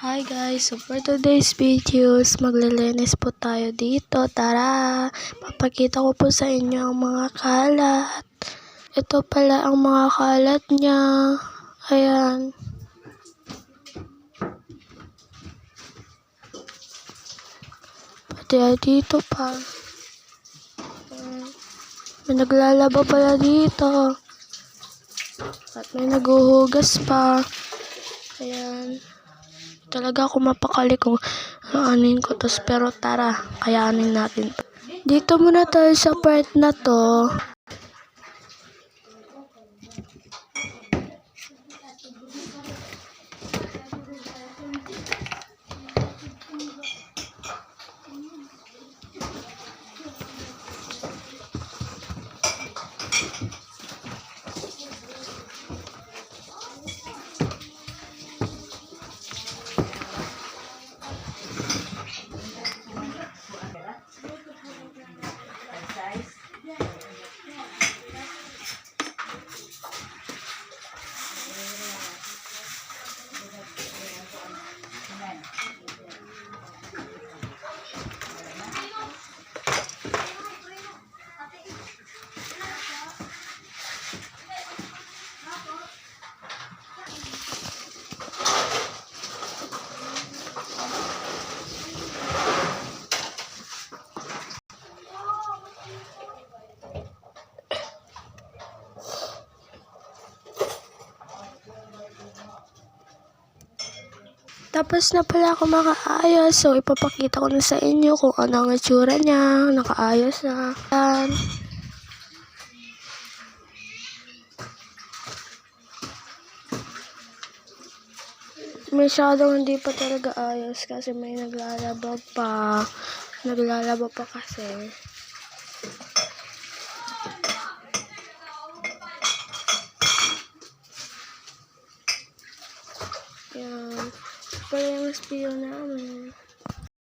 Hi guys, so for today's videos, maglilinis po tayo dito. Tara, papakita ko po sa inyo ang mga kalat. Ito pala ang mga kalat niya. Ayan. Pati dito pa. Ayan. May naglalaba pala dito. At may naguhugas pa. Ayan. Talaga ako mapakali kung anin ko to, pero tara, kayanin natin. Dito muna tayo sa part na to. Tapos na pala ako makaayos, so ipapakita ko na sa inyo kung ano ang itsura niya. Nakaayos na. Yan. Masyadong hindi pa talaga ayos kasi may naglalaba pa. Naglalaba pa kasi. Yan. Pero yung spill namin.